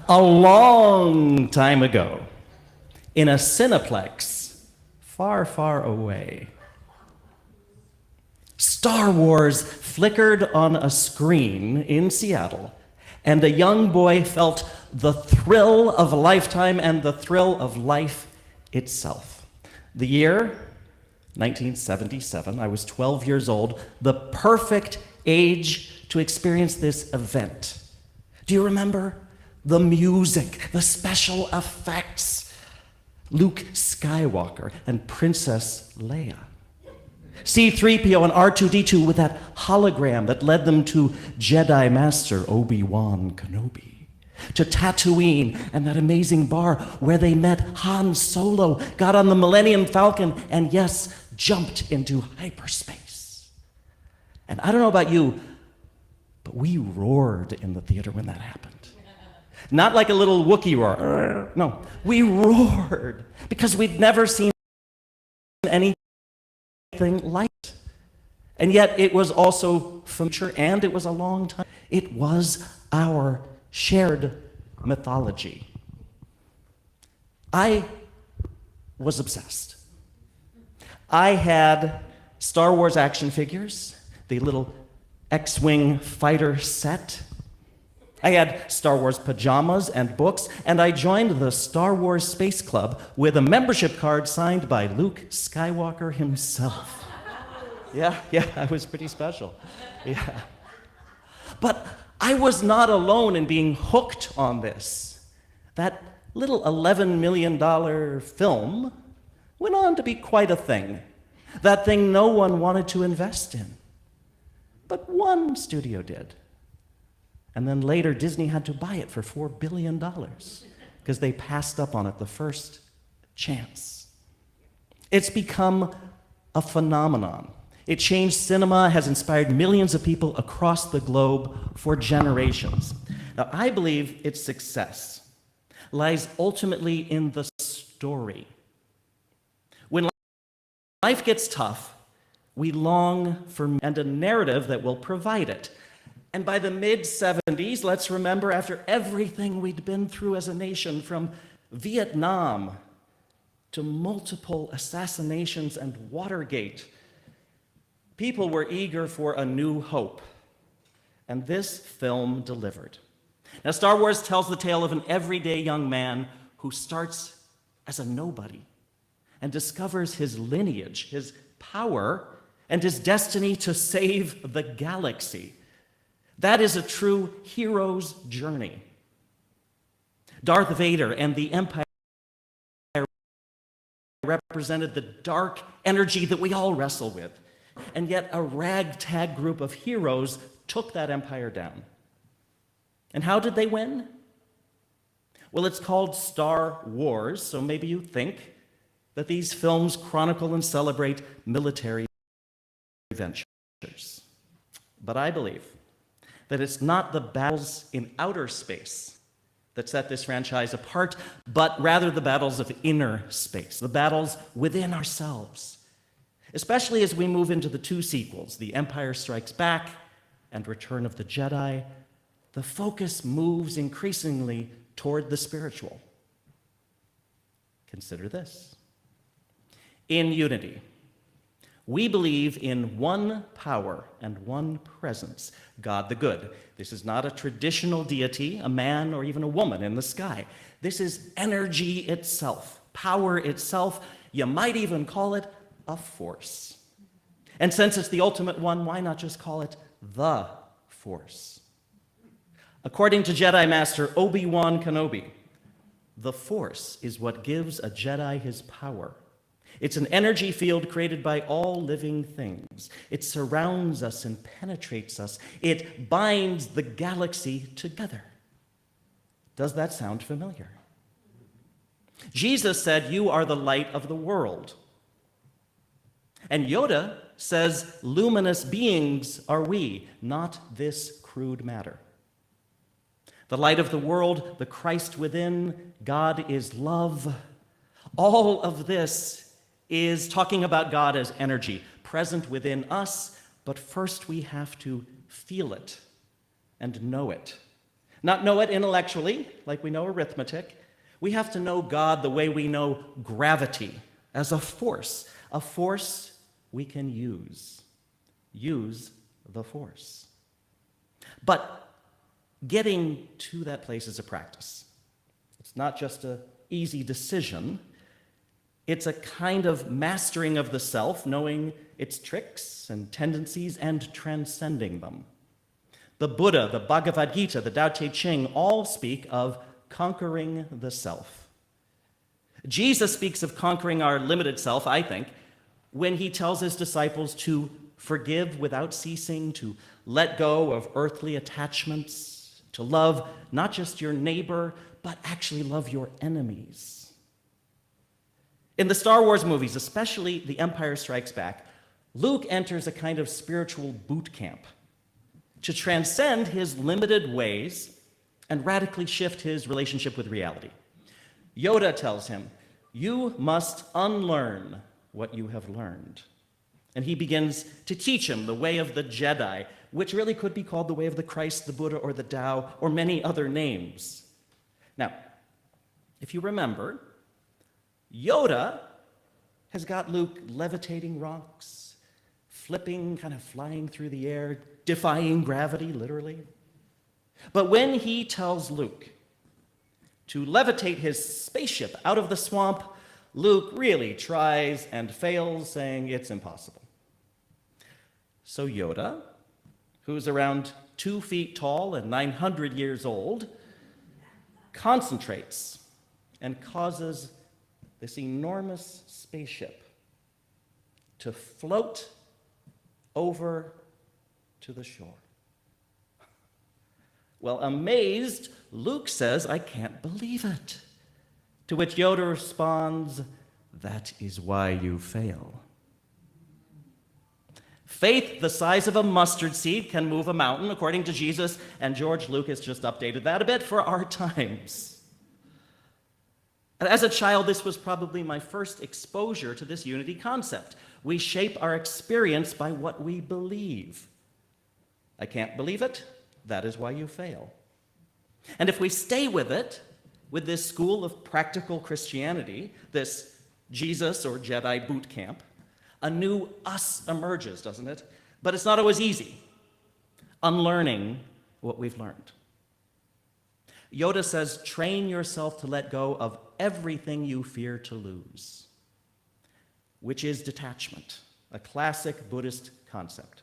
A long time ago, in a Cineplex far, far away, Star Wars flickered on a screen in Seattle, and a young boy felt the thrill of a lifetime and the thrill of life itself. The year, 1977, I was 12 years old, the perfect age to experience this event. Do you remember? The music, the special effects. Luke Skywalker and Princess Leia. C-3PO and R2-D2 with that hologram that led them to Jedi Master Obi-Wan Kenobi. To Tatooine and that amazing bar where they met Han Solo, got on the Millennium Falcon, and yes, jumped into hyperspace. And I don't know about you, but we roared in the theater when that happened. Not like a little Wookiee roar. No, we roared because we'd never seen anything like it. And yet it was also familiar, and it was a long time. It was our shared mythology. I was obsessed. I had Star Wars action figures, the little X-Wing fighter set. I had Star Wars pajamas and books, and I joined the Star Wars Space Club with a membership card signed by Luke Skywalker himself. Yeah, I was pretty special. Yeah. But I was not alone in being hooked on this. That little $11 million film went on to be quite a thing. That thing no one wanted to invest in. But one studio did. And then later, Disney had to buy it for $4 billion because they passed up on it the first chance. It's become a phenomenon. It changed cinema, has inspired millions of people across the globe for generations. Now, I believe its success lies ultimately in the story. When life gets tough, we long for a narrative that will provide it. And by the mid-70s, let's remember, after everything we'd been through as a nation, from Vietnam to multiple assassinations and Watergate, people were eager for a new hope. And this film delivered. Now, Star Wars tells the tale of an everyday young man who starts as a nobody and discovers his lineage, his power, and his destiny to save the galaxy. That is a true hero's journey. Darth Vader and the Empire represented the dark energy that we all wrestle with. And yet a ragtag group of heroes took that empire down. And how did they win? Well, it's called Star Wars, so maybe you think that these films chronicle and celebrate military adventures. But I believe that it's not the battles in outer space that set this franchise apart, but rather the battles of inner space, the battles within ourselves. Especially as we move into the two sequels, The Empire Strikes Back and Return of the Jedi, the focus moves increasingly toward the spiritual. Consider this. In unity, we believe in one power and one presence, God the good. This is not a traditional deity, a man or even a woman in the sky. This is energy itself, power itself. You might even call it a force. And since it's the ultimate one, why not just call it the Force? According to Jedi Master Obi-Wan Kenobi, the Force is what gives a Jedi his power. It's an energy field created by all living things. It surrounds us and penetrates us. It binds the galaxy together. Does that sound familiar? Jesus said, "You are the light of the world." And Yoda says, "Luminous beings are we, not this crude matter." The light of the world, the Christ within, God is love. All of this is talking about God as energy, present within us, but first we have to feel it and know it. Not know it intellectually, like we know arithmetic. We have to know God the way we know gravity, as a force we can use. Use the force. But getting to that place is a practice. It's not just an easy decision. It's a kind of mastering of the self, knowing its tricks and tendencies and transcending them. The Buddha, the Bhagavad Gita, the Tao Te Ching all speak of conquering the self. Jesus speaks of conquering our limited self, I think, when he tells his disciples to forgive without ceasing, to let go of earthly attachments, to love not just your neighbor, but actually love your enemies. In the Star Wars movies, especially The Empire Strikes Back, Luke enters a kind of spiritual boot camp to transcend his limited ways and radically shift his relationship with reality. Yoda tells him, "You must unlearn what you have learned." And he begins to teach him the way of the Jedi, which really could be called the way of the Christ, the Buddha, or the Tao, or many other names. Now, if you remember, Yoda has got Luke levitating rocks, flipping, kind of flying through the air, defying gravity, literally. But when he tells Luke to levitate his spaceship out of the swamp, Luke really tries and fails, saying it's impossible. So Yoda, who's around 2 feet tall and 900 years old, concentrates and causes this enormous spaceship to float over to the shore. Well, amazed, Luke says, "I can't believe it." To which Yoda responds, "That is why you fail." Faith the size of a mustard seed can move a mountain, according to Jesus, and George Lucas just updated that a bit for our times. And as a child, this was probably my first exposure to this unity concept. We shape our experience by what we believe. I can't believe it. That is why you fail. And if we stay with it, with this school of practical Christianity, this Jesus or Jedi boot camp, a new us emerges, doesn't it? But it's not always easy. Unlearning what we've learned. Yoda says, train yourself to let go of everything you fear to lose, which is detachment, a classic Buddhist concept.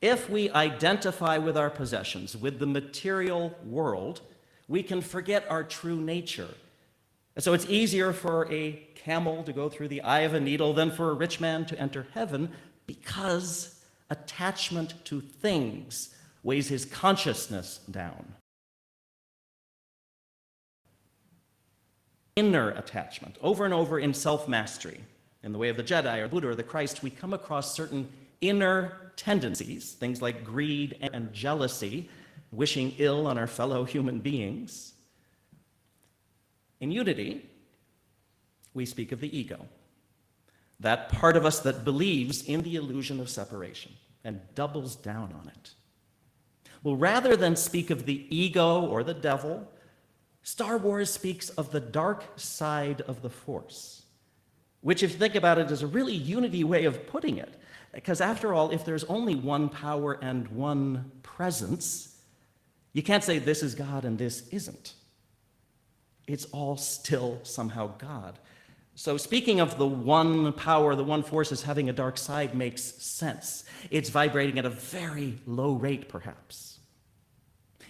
If we identify with our possessions, with the material world, we can forget our true nature. And so it's easier for a camel to go through the eye of a needle than for a rich man to enter heaven, because attachment to things weighs his consciousness down. Inner attachment, over and over in self-mastery. In the way of the Jedi or Buddha or the Christ, we come across certain inner tendencies, things like greed and jealousy, wishing ill on our fellow human beings. In unity, we speak of the ego, that part of us that believes in the illusion of separation and doubles down on it. Well, rather than speak of the ego or the devil, Star Wars speaks of the dark side of the Force, which, if you think about it, is a really unity way of putting it. Because after all, if there's only one power and one presence, you can't say this is God and this isn't. It's all still somehow God. So speaking of the one power, the one force as having a dark side makes sense. It's vibrating at a very low rate, perhaps.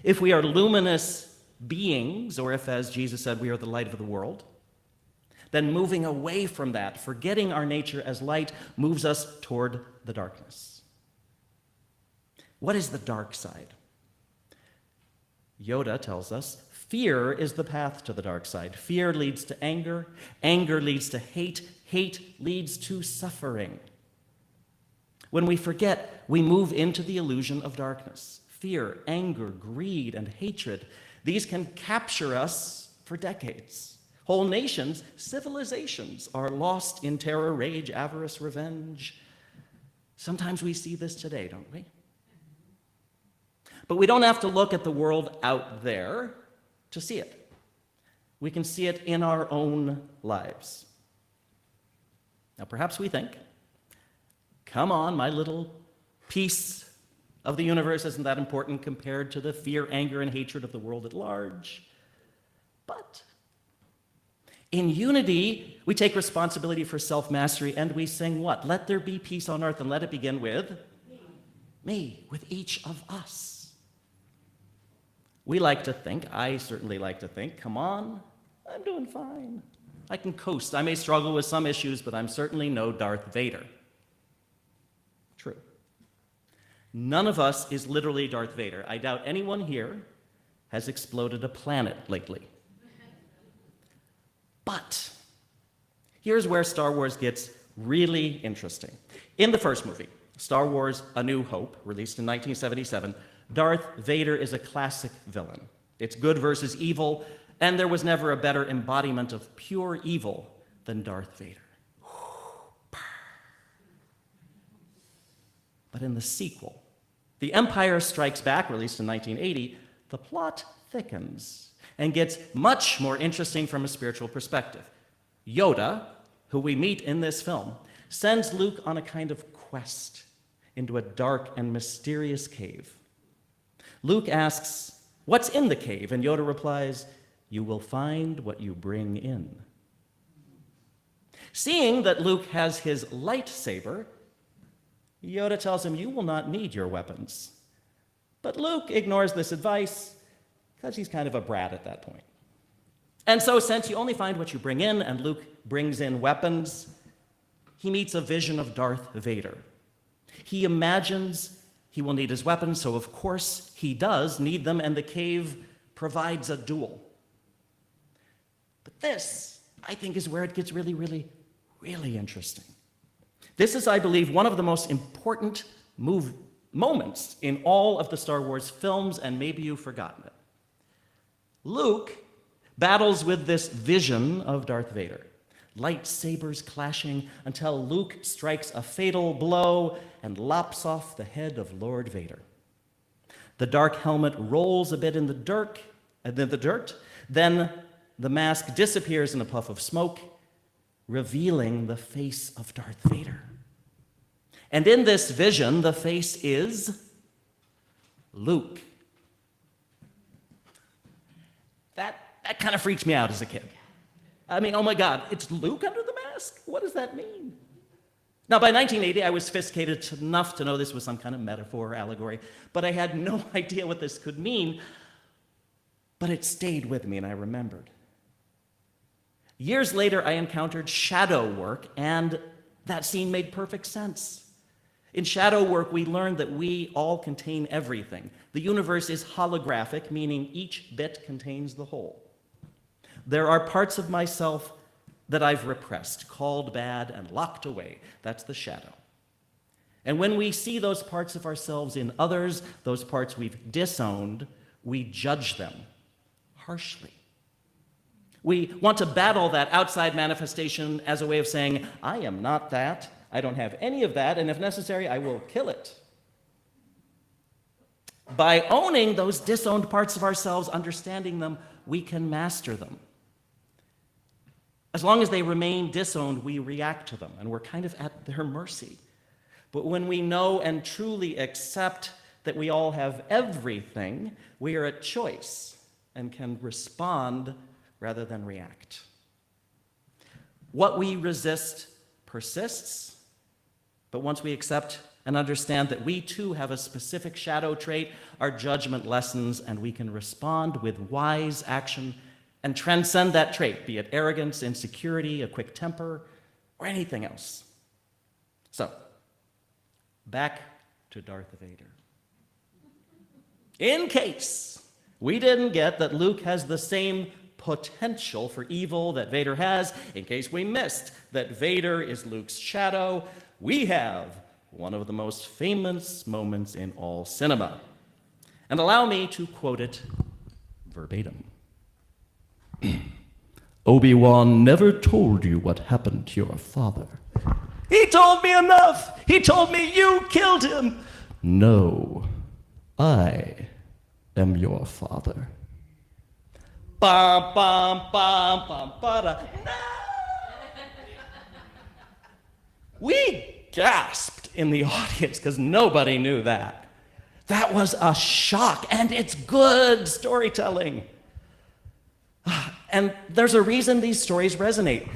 If we are luminous beings, or if, as Jesus said, we are the light of the world, then moving away from that, forgetting our nature as light, moves us toward the darkness. What is the dark side? Yoda tells us fear is the path to the dark side. Fear leads to anger. Anger leads to hate. Hate leads to suffering. When we forget, we move into the illusion of darkness. Fear, anger, greed, and hatred, these can capture us for decades. Whole nations, civilizations are lost in terror, rage, avarice, revenge. Sometimes we see this today, don't we? But we don't have to look at the world out there to see it. We can see it in our own lives. Now, perhaps we think, come on, my little piece of the universe isn't that important compared to the fear, anger, and hatred of the world at large. But in unity, we take responsibility for self-mastery, and we sing what? Let there be peace on earth, and let it begin with me, with each of us. We like to think, I certainly like to think, come on, I'm doing fine. I can coast. I may struggle with some issues, but I'm certainly no Darth Vader. True. None of us is literally Darth Vader. I doubt anyone here has exploded a planet lately. But here's where Star Wars gets really interesting. In the first movie, Star Wars: A New Hope, released in 1977, Darth Vader is a classic villain. It's good versus evil, and there was never a better embodiment of pure evil than Darth Vader. But in the sequel, The Empire Strikes Back, released in 1980, the plot thickens and gets much more interesting from a spiritual perspective. Yoda, who we meet in this film, sends Luke on a kind of quest into a dark and mysterious cave. Luke asks, "What's in the cave?" And Yoda replies, "You will find what you bring in." Seeing that Luke has his lightsaber, Yoda tells him, "You will not need your weapons." But Luke ignores this advice because he's kind of a brat at that point. And so, since you only find what you bring in, and Luke brings in weapons, he meets a vision of Darth Vader. He imagines he will need his weapons, so of course he does need them, and the cave provides a duel. But this, I think, is where it gets really, really, really interesting. This is, I believe, one of the most important moments in all of the Star Wars films, and maybe you've forgotten it. Luke battles with this vision of Darth Vader, lightsabers clashing until Luke strikes a fatal blow and lops off the head of Lord Vader. The dark helmet rolls a bit in the dirt, then the mask disappears in a puff of smoke, revealing the face of Darth Vader. And in this vision, the face is Luke. That kind of freaked me out as a kid. I mean, oh my God, it's Luke under the mask? What does that mean? Now, by 1980, I was sophisticated enough to know this was some kind of metaphor or allegory, but I had no idea what this could mean. But it stayed with me, and I remembered. Years later, I encountered shadow work, and that scene made perfect sense. In shadow work, we learned that we all contain everything. The universe is holographic, meaning each bit contains the whole. There are parts of myself that I've repressed, called bad, and locked away. That's the shadow. And when we see those parts of ourselves in others, those parts we've disowned, we judge them harshly. We want to battle that outside manifestation as a way of saying, I am not that, I don't have any of that, and if necessary, I will kill it. By owning those disowned parts of ourselves, understanding them, we can master them. As long as they remain disowned, we react to them, and we're kind of at their mercy. But when we know and truly accept that we all have everything, we are at choice and can respond rather than react. What we resist persists, but once we accept and understand that we too have a specific shadow trait, our judgment lessens, and we can respond with wise action and transcend that trait, be it arrogance, insecurity, a quick temper, or anything else. So, back to Darth Vader. In case we didn't get that Luke has the same potential for evil that Vader has, in case we missed that Vader is Luke's shadow, we have one of the most famous moments in all cinema. And allow me to quote it verbatim. Obi-Wan never told you what happened to your father. He told me enough. He told me you killed him. No, I am your father. Bum, bum, bum, bum, ba-da. No! We gasped in the audience because nobody knew that. That was a shock, and it's good storytelling. And there's a reason these stories resonate.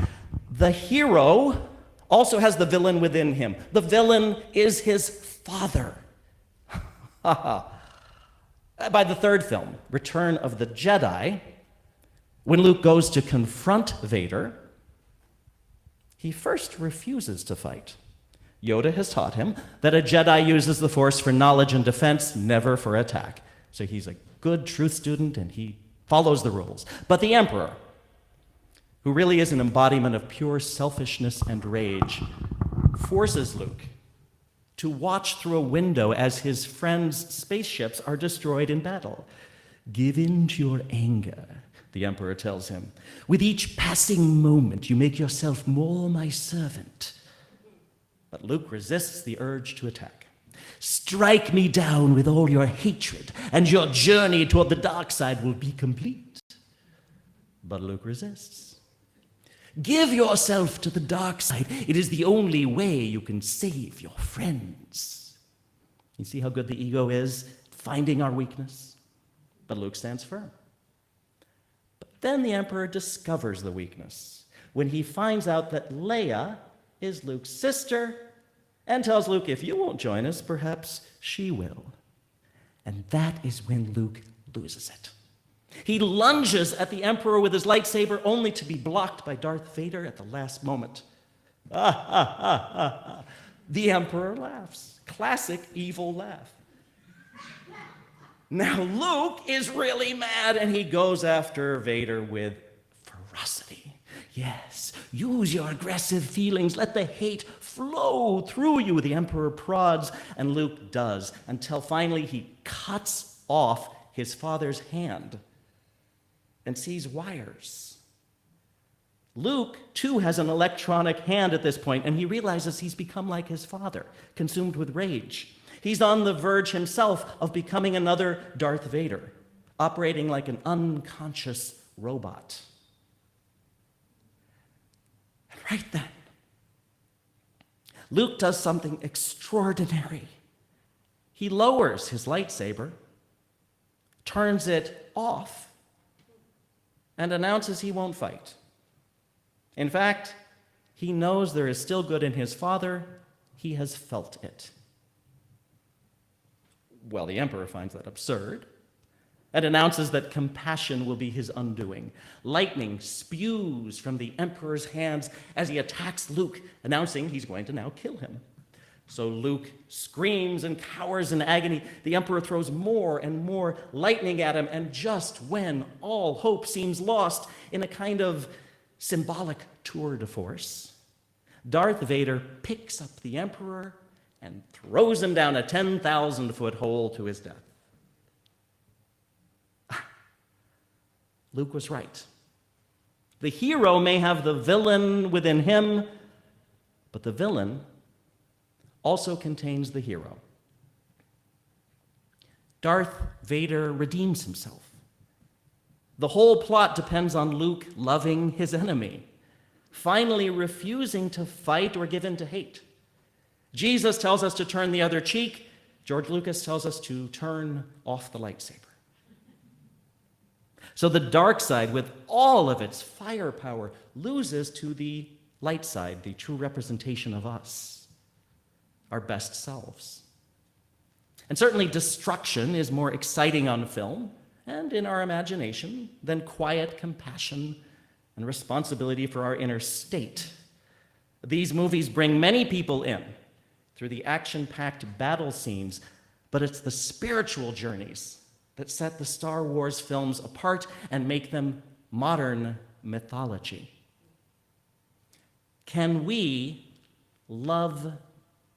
The hero also has the villain within him. The villain is his father. By the third film, Return of the Jedi, when Luke goes to confront Vader, he first refuses to fight. Yoda has taught him that a Jedi uses the Force for knowledge and defense, never for attack. So he's a good truth student and he follows the rules. But the Emperor, who really is an embodiment of pure selfishness and rage, forces Luke to watch through a window as his friends' spaceships are destroyed in battle. Give in to your anger, the Emperor tells him. With each passing moment, you make yourself more my servant. But Luke resists the urge to attack. Strike me down with all your hatred, and your journey toward the dark side will be complete. But Luke resists. Give yourself to the dark side. It is the only way you can save your friends. You see how good the ego is, finding our weakness? But Luke stands firm. But then the Emperor discovers the weakness when he finds out that Leia is Luke's sister and tells Luke, if you won't join us, perhaps she will. And that is when Luke loses it. He lunges at the Emperor with his lightsaber, only to be blocked by Darth Vader at the last moment. The Emperor laughs. Classic evil laugh. Now Luke is really mad, and he goes after Vader with ferocity. Yes, use your aggressive feelings. Let the hate flow through you. The Emperor prods, and Luke does, until finally he cuts off his father's hand and sees wires. Luke, too, has an electronic hand at this point, and he realizes he's become like his father, consumed with rage. He's on the verge himself of becoming another Darth Vader, operating like an unconscious robot. And right then, Luke does something extraordinary. He lowers his lightsaber, turns it off, and announces he won't fight. In fact, he knows there is still good in his father. He has felt it. Well, the Emperor finds that absurd and announces that compassion will be his undoing. Lightning spews from the Emperor's hands as he attacks Luke, announcing he's going to now kill him. So Luke screams and cowers in agony. The Emperor throws more and more lightning at him, and just when all hope seems lost, in a kind of symbolic tour de force, Darth Vader picks up the Emperor and throws him down a 10,000-foot hole to his death. Luke was right. The hero may have the villain within him, but the villain also contains the hero. Darth Vader redeems himself. The whole plot depends on Luke loving his enemy, finally refusing to fight or give in to hate. Jesus tells us to turn the other cheek. George Lucas tells us to turn off the lightsaber. So the dark side, with all of its firepower, loses to the light side, the true representation of us, our best selves. And certainly destruction is more exciting on film and in our imagination than quiet compassion and responsibility for our inner state. These movies bring many people in through the action-packed battle scenes, but it's the spiritual journeys that set the Star Wars films apart and make them modern mythology. Can we love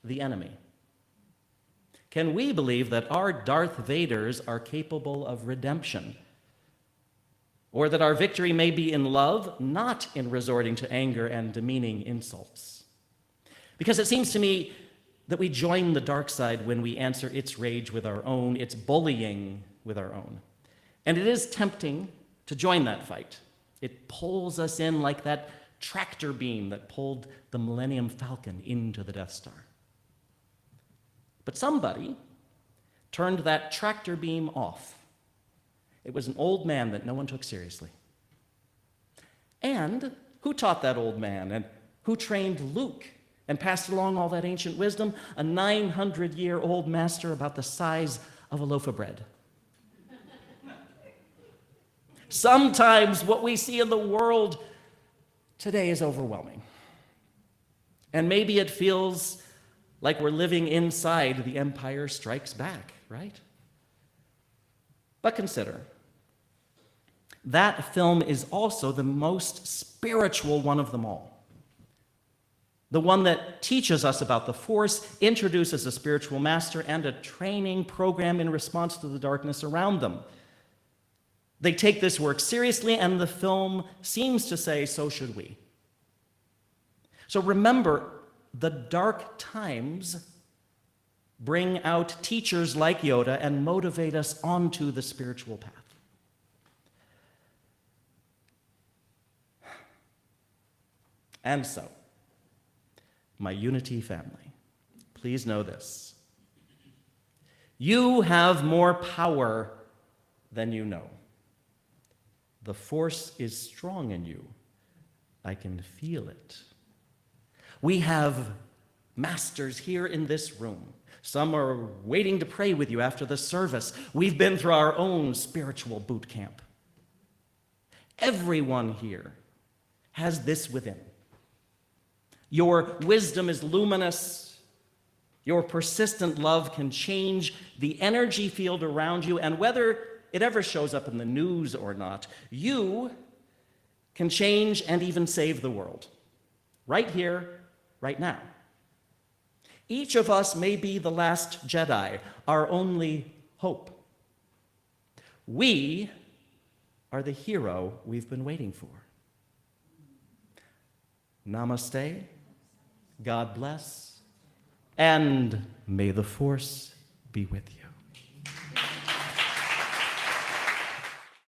the enemy? Can we believe that our Darth Vaders are capable of redemption? Or that our victory may be in love, not in resorting to anger and demeaning insults? Because it seems to me that we join the dark side when we answer its rage with our own, its bullying with our own. And it is tempting to join that fight. It pulls us in like that tractor beam that pulled the Millennium Falcon into the Death Star. But somebody turned that tractor beam off. It was an old man that no one took seriously. And who taught that old man? And who trained Luke and passed along all that ancient wisdom? A 900-year-old master about the size of a loaf of bread. Sometimes what we see in the world today is overwhelming. And maybe it feels like we're living inside The Empire Strikes Back, right? But consider, that film is also the most spiritual one of them all. The one that teaches us about the Force, introduces a spiritual master, and a training program in response to the darkness around them. They take this work seriously, and the film seems to say, so should we. So remember, the dark times bring out teachers like Yoda and motivate us onto the spiritual path. And so, my Unity family, please know this. You have more power than you know. The Force is strong in you. I can feel it. We have masters here in this room. Some are waiting to pray with you after the service. We've been through our own spiritual boot camp. Everyone here has this within. Your wisdom is luminous. Your persistent love can change the energy field around you, and whether it ever shows up in the news or not, you can change and even save the world. Right here, right now. Each of us may be the last Jedi, our only hope. We are the hero we've been waiting for. Namaste, God bless, and may the Force be with you.